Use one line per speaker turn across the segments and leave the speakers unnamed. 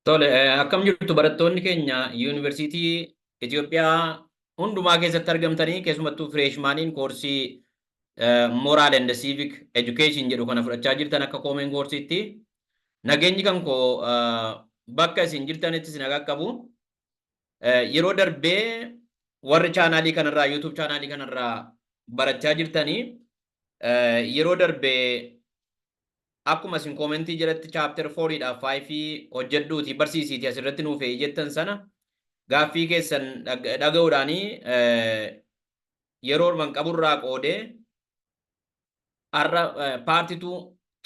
Tole, akkam jirtu barattoonni keenya yuunivarsiitii Itoophiyaa hundumaa keessatti argamtanii keessumattuu fireeshmaaniin koorsii Moral and Civic Education jedhu kana fudhachaa jirtan akka koomeen koorsiitti nageenyi kan koo bakka isin jirtanitti isin qaqqabu. Yeroo darbee warri chaanaalii kanarraa YouTube chaanaalii kanarraa barachaa jirtanii yeroo darbee akkuma isin koomentii jalatti chapter 4 fi 5 hojjedhuuti barsiisiiti asirratti nuuf jettan sana gaaffii keessan dhaga'uudhaanii yeroo man qaburraa qoodee har'a paartituu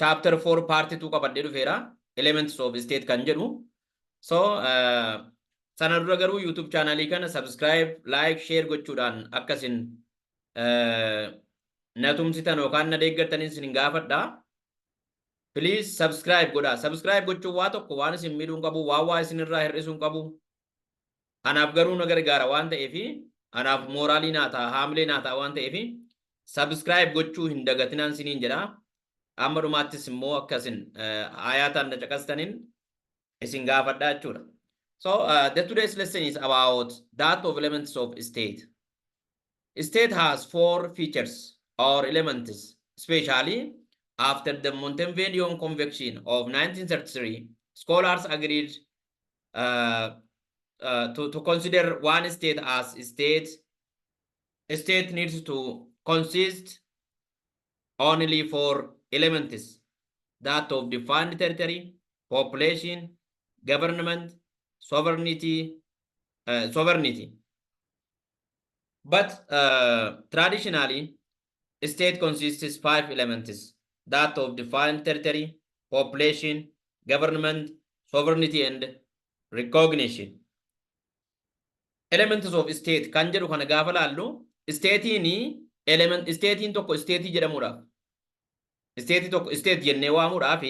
chapter 4 paartituu qabadhee dhufeera elements of state kan jedhu. So sana dura garuu YouTube chaanaalii kana subscribe, like, share gochuudhaan akkasin na tumsitan yookaan na deeggartaniin isin gaafadha. Please subscribe godha. Subscribe gochuun waa tokko waan isin miidhuun qabu, waa isinirraa hir'isuun qabu. Anaaf garuu na gargaara waan ta'eefi, anaaf mooraalii naa ta'a, haamilee naa ta'a waan ta'eefi subscribe gochuu hin dagatinaan isiniin jedha. Amma dhumaattis immoo akkasin ayaataan na caqastaniin isin gaafadha jechuudha. So the today's lesson is about that of elements of state. State has 4 features or elements, especially after the Montevideo Convention of 1933, scholars agreed to consider one state as state. A state needs to consist only 4 elements: that of defined territory, population, government, sovereignty. But traditionally, a state consists 5 elements: that of defined territory, population, government, sovereignty, and recognition. Elements of state kan jedhu kana gaafa laallu statein tokko state jedhamuudhaaf state tokko state jennee waamuudhaaf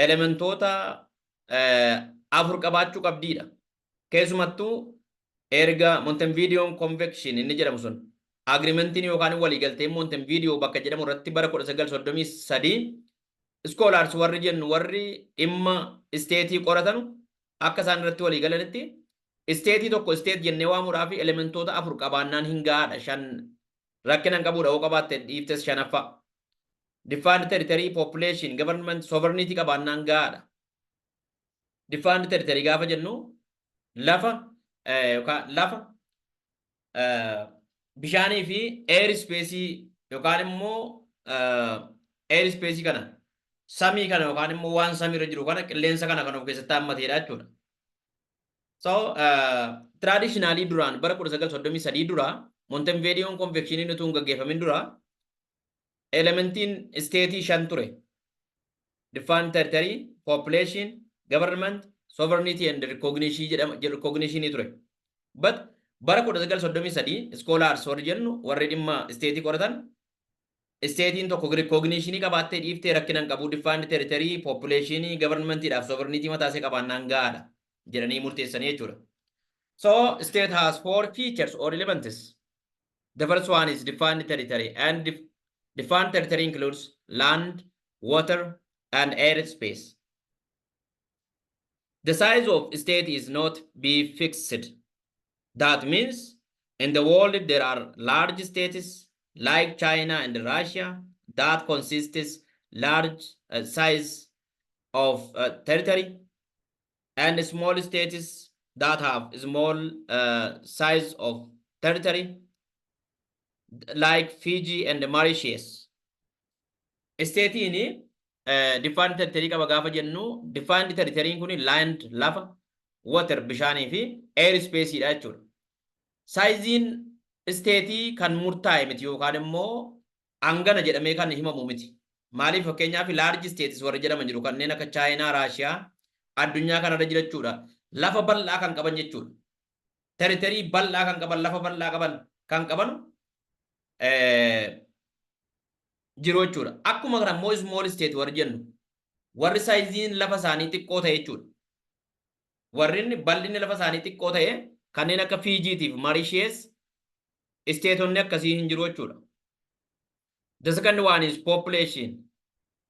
elementoota 4 qabaachuu qabdiidha. Keessumattuu erga Montevideo Convention inni jedhamu sun agreementiin yookaan waliigalteen Montevideo bakka jedhamu irratti bara 1933 scholars warri jennu warri dhimma state qoratanu akka isaan irratti waliigalanitti state tokko state jennee waamuudhaaf elementoota 4 qabaannaan hin gaadha. 5 rakkinan qabuudha oo qabaatte dhiiftes 5ffaa. Defined territory, population, government, sovereignty qabaannaan gaadha. Defined territory gaafa jennu lafa yookaan lafa bishaanii fi air space yookaan immoo air space kana samii kana yookaan immoo waan samii irra jiru kana qilleensa kana kan of keessatti hammateedha jechuudha. So traditionally duraan bara 1933 dura Montevideo Convention inni tun gaggeeffamin dura elementiin state 5 ture: defined territory, population, government, sovereignty, and recognition ture. But bara 1933 scholars warri jennu warri dhimma state qoratan statein tokko recognition qabaattee dhiiftee rakkinan qabu, defined territory, population, government dhaaf sovereignty mataasee qabaannaan gaadha jedhanii murteessanii jechuudha. So state has 4 features or elements. The first one is defined territory, and defined territory includes land, water, and air space. The size of state is not be fixed. That means in the world there are large states like China and Russia that consists large size of territory, and small states that have small size of territory like Fiji and Mauritius. State ini defined territory qaba gaafa jennu defined territory kun land lafa, water bishaanii fi air space dha jechuudha. Saayiziin state kan murtaa'e miti yookaan immoo hangana jedhamee kan himamu miti. Maaliif fakkeenyaaf large states warra jedhaman jiru kanneen akka China, Russia addunyaa kanarra jirachuudha. Lafa bal'aa kan qaban jechuudha. Territory bal'aa kan qaban, lafa bal'aa kan qaban jiru jechuudha. Akkuma kana immoo small state warri jennu warri saayiziin lafa isaanii xiqqoo ta'e jechuudha. Warri bal'inni lafa isaanii xiqqoo ta'e kanneen akka Fiji fi Mauritius stateonni akkasii hin jiru jechuudha. The second one is population.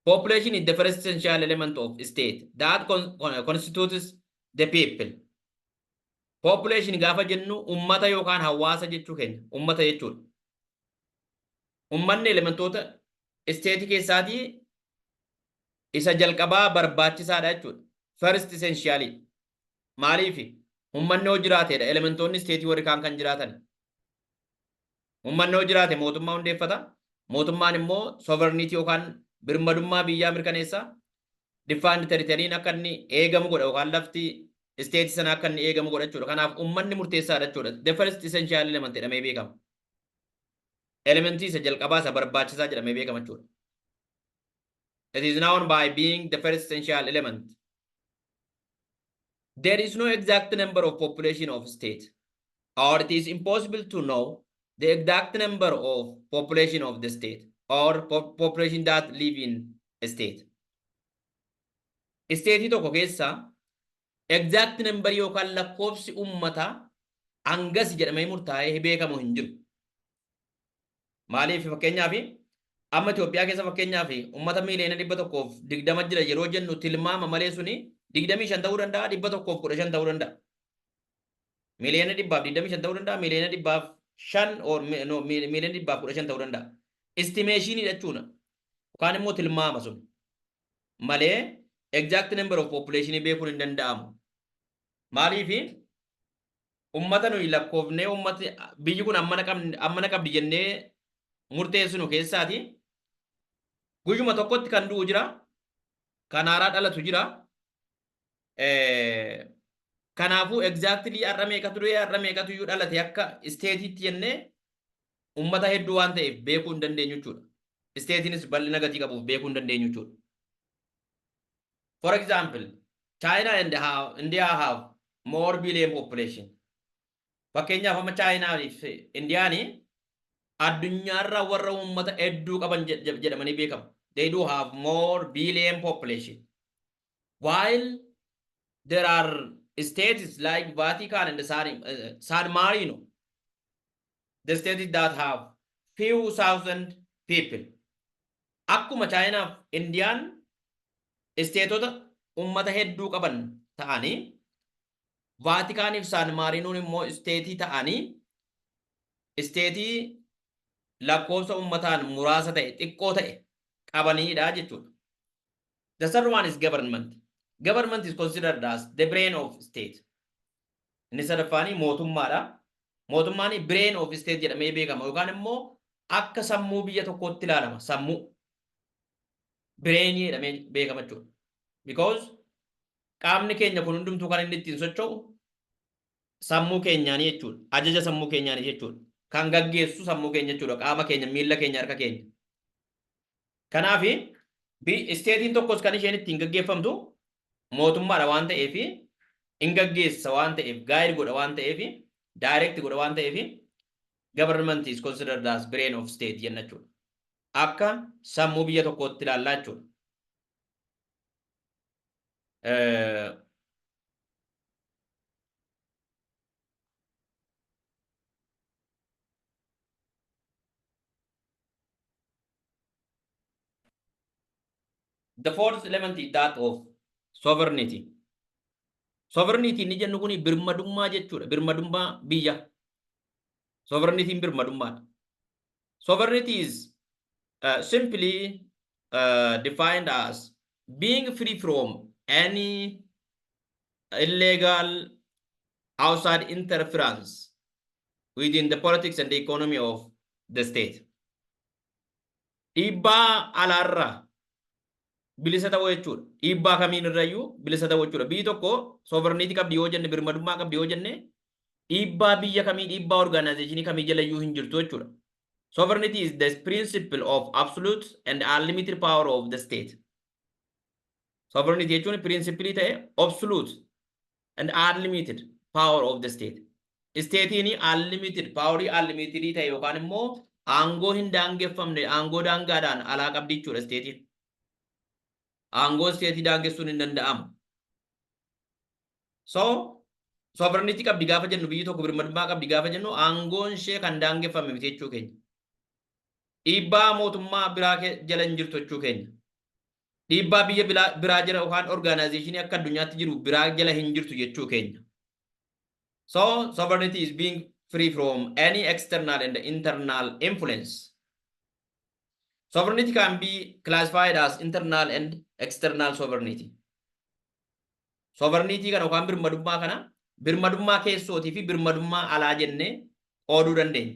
Population is the first essential element of state that constitutes the people. Population gaafa jennu ummata yookaan hawaasa jechuu keenya. Ummata jechuudha. Ummanni elementoota isteetii keessaatii isa jalqabaa barbaachisaadha jechuudha. First essential. Maaliif? Ummanni yoo jiraatedha. Elementoonni isteetii warri kaan kan jiraatan. Ummanni yoo jiraate mootummaa hundeeffata. Mootummaan immoo sovereignty yookaan birmadummaa biyyaa mirkaneessa. Defined territory akka inni eegamu godha yookaan lafti isteetii sana akka inni eegamu godha jechuudha. Kanaaf ummanni murteessaadha jechuudha. The first essential element jedhamee beekama. Elementii isa jalqabaa isa barbaachisaa jedhamee beekama jechuudha. It is known by being the first essential element. There is no exact number of population of state, or it is impossible to know the exact number of population of the state or population that live in a state. State tokko keessa exact number yookaan lakkoofsi ummata hangas jedhamee murtaa'ee beekamu hin jiru. Maaliif fakkeenyaaf amma Itoophiyaa keessa fakkeenyaaf ummata miiliyoona 120 jira yeroo jennu tilmaama malee suni 25 ta'uu danda'a 115 ta'uu danda'a. Miiliyoona 125 ta'uu danda'a miiliyoona 5 or miiliyoona 115 ta'uu danda'a. Estimation jechuudha. Yookaan immoo tilmaama sun malee exact number of population beekuun hin danda'amu. Maaliif ummata nuyi lakkoofnee ummati biyyi kun ammana qabdi jennee murteessinu keessaati guyyuma tokkotti kan du'u jira kan haaraa dhalatu jira kanaafuu exactly har'a meeqatu du'e har'a meeqatu iyyuu dhalate akka isteetiitti jennee ummata hedduu waan ta'eef beekuu hin dandeenyu jechuudha. Isteetiinis bal'ina gatii qabuuf beekuu hin dandeenyu jechuudha. For example, China and India have more billion population. Fakkeenyaaf amma China fi Indiyaanii addunyaarra warra ummata hedduu qaban jedhamanii beekamu. They do have more billion population. While there are states like Vatican and San Marino, the states that have few thousand people. Akkuma China fi Indiyaan isteetota ummata hedduu qaban ta'anii Vaatikaanii fi San Marinoon immoo isteetii ta'anii isteetii lakkoofsa ummataan muraasa ta'e xiqqoo ta'e qabanidha jechuudha. The third one is government. Government is considered as the brain of state. Inni sadaffaanii mootummaadha. Mootummaan brain of state jedhamee beekama yookaan immoo akka sammuu biyya tokkootti ilaalama. Sammuu brain jedhamee beekama jechuudha. Because qaamni keenya kun hundumtuu kan inni ittiin socho'u sammuu keenyaanii jechuudha. Ajaja sammuu keenyaanii jechuudha. Kan gaggeessu sammuu keenya jechuudha. Qaama keenya, miilla keenya, harka keenya. Kanaaf isteetiin tokkos kan isheen ittiin gaggeeffamtu mootummaadha waan ta'eef in gaggeessa waan ta'eef gaayid godha waan ta'eef direct godha waan ta'eef government is considered as brain of state jenna jechuudha. Akka sammuu biyya tokkootti ilaallaa jechuudha. The fourth element is that of sovereignty. Sovereignty ni jennu kuni birmadummaa jechuudha. Birmadummaa biyya. Sovereignty birmadummaadha. Sovereignty is simply defined as being free from any illegal outside interference within the politics and the economy of the state. Dhiibbaa alaarraa bilisa ta'uu jechuudha. Dhiibbaa kamiin irrayyuu bilisa ta'uu jechuudha. Biyyi tokko sovereignty qabdi yoo jenne birmadummaa qabdi yoo jenne dhiibbaa biyya kamii dhiibbaa organizationii kamii jalayyuu hin jirtu jechuudha. Sovereignty is the principle of absolute and unlimited power of the state. Sovereignty jechuun principle ta'e absolute and unlimited power of the state. Stateeni unlimited power unlimited ta'e yookaan immoo aangoo hin daangeffamne aangoo daangaadhaan alaa qabdi jechuudha statein. Aangoo stateii daangessuun hin danda'amu. So sovereignty qabdi gaafa jennu biyyi tokko birmadummaa qabdi gaafa jennu aangoon ishee kan daangeffame miti jechuu keenya. Dhiibbaa mootummaa biraa jala hin jirtu jechuu keenya. dhiibbaa biyya biraa jira yookaan organizationii akka addunyaatti jiru biraa jala hin jirtu jechuu keenya. So sovereignty is being free from any external and internal influence. Sovereignty can be classified as internal and external sovereignty. Sovereignty kana yookaan birmadummaa kana birmadummaa keessootii fi birmadummaa alaa jennee qooduu dandeenya.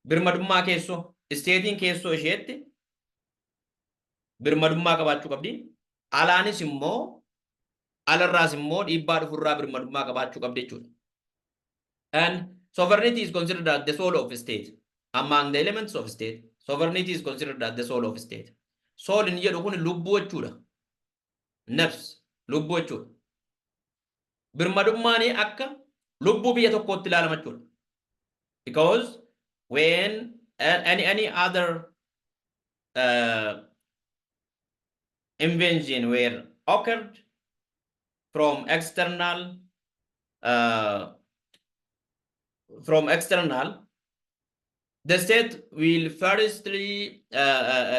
Birmadummaa keessoo isteetiin keessoo isheetti birmadummaa qabaachuu qabdi. Alaanis immoo alarraas immoo dhiibbaa dhufurraa birmadummaa qabaachuu qabdi jechuudha. And sovereignty is considered as the soul of state. Among the elements of state, sovereignty is considered as the soul of state. Soul inni jedhu kun lubbuu jechuudha. Nafs lubbuu jechuudha. Birmadummaan akka lubbuu biyya tokkootti ilaalama jechuudha. Because when any other invention were occurred from external the state will firstly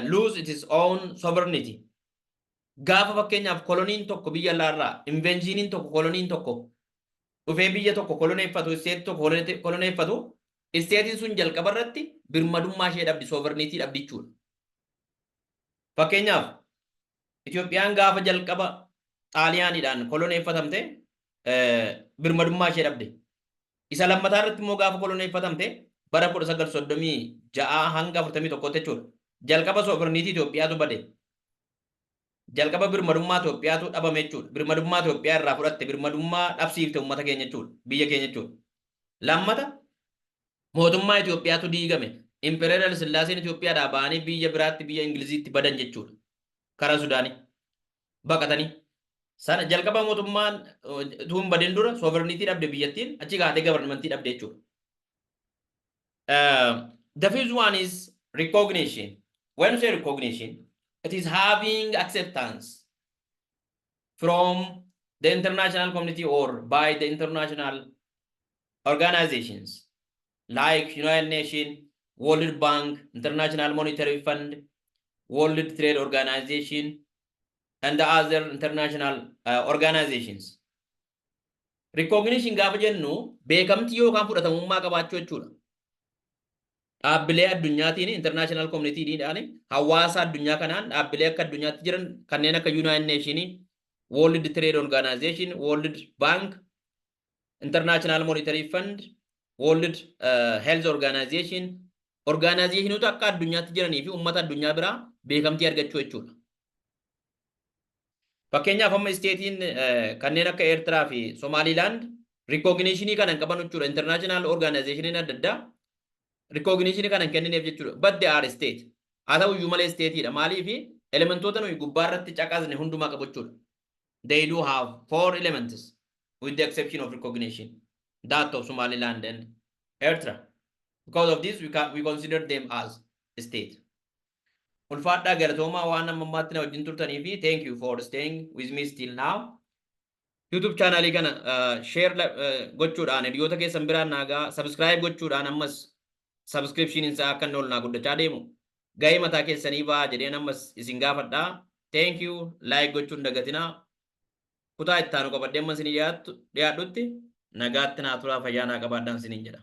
lose its own sovereignty. Gaafa fakkeenyaaf koloniin tokko biyya alaarraa invenshiniin tokko koloniin tokko dhufee biyya tokko koloneeffatu isteetii tokko koloneeffatu isteetiin sun jalqaba irratti birmadummaa ishee dhabdi sovereignty dhabdi jechuudha. Fakkeenyaaf Itoophiyaan gaafa jalqaba xaaliyaaniidhaan koloneeffatamte birmadummaa ishee dhabde. Isa lammataa irratti immoo gaafa koloneeffatamte bara 1936 hanga 41 jechuudha. Jalqaba sovereignty Itoophiyaatu bade. Jalqaba birmadummaa Itoophiyaatu dhabame jechuudha. Birmadummaa Itoophiyaa irraa fudhatte birmadummaa dhabsiifte uummata keenya jechuudha. Biyya keenya jechuudha. Lammata mootummaa Itoophiyaatu diigame. Imperial Sillaaseen Itoophiyaadhaa ba'anii biyya biraatti biyya Ingiliziitti badan jechuudha. Karaa Sudaanii baqatanii. Sana jalqaba mootummaan tuun badeen dura sovereignty dhabde biyyattiin achi kaatee governmentii dhabde jechuudha. The first one is recognition. When you say recognition, it is having acceptance from the international community or by the international organizations like United Nations, World Bank, International Monetary Fund, World Trade Organization, and the other international organizations. Recognition gaafa jennu beekamtii yookaan fudhatamummaa qabaachuu jechuudha. Dhaabbilee addunyaatiin international community dhaan hawaasa addunyaa kanaan dhaabbilee akka addunyaatti jiran kanneen akka United Nations, World Trade Organization, World Bank, International Monetary Fund, World Health Organization, organizationota akka addunyaatti jiranii fi uummata addunyaa biraa beekamtii argachuu jechuudha. Fakkeenyaaf amma isteetiin kanneen akka Eertiraa fi Somaaliilaand recognitionii kana hin qaban jechuudha. International organizationiin adda addaa recognition kan kennineef jechuudha. But they are state. Haa ta'u iyyuu malee stateedha. Maaliif elementoota nuyi gubbaa irratti caqasne hundumaa qabu jechuudha. They do have 4 elements with the exception of recognition. That of Somaliland and Eritrea. Because of this, we consider them as state. Ulfaadhaa galatoomaa waan ammammaatti na wajjin turtanii fi thank you for staying with me still now. YouTube channel kana share gochuudhaan hiriyoota keessan biraan naagaa subscribe gochuudhaan ammas subscription isaa akka inni ol naa guddachaa deemu gahee mataa keessanii ba'aa jedheen ammas isin gaafadhaa. Thank you. Like gochuun dagatinaa. Kutaa ittaanu qabadhee ammas isin dhiyaadhutti nagaatti naa turaa fayyaa naa qabaadhaan isiniin jedha.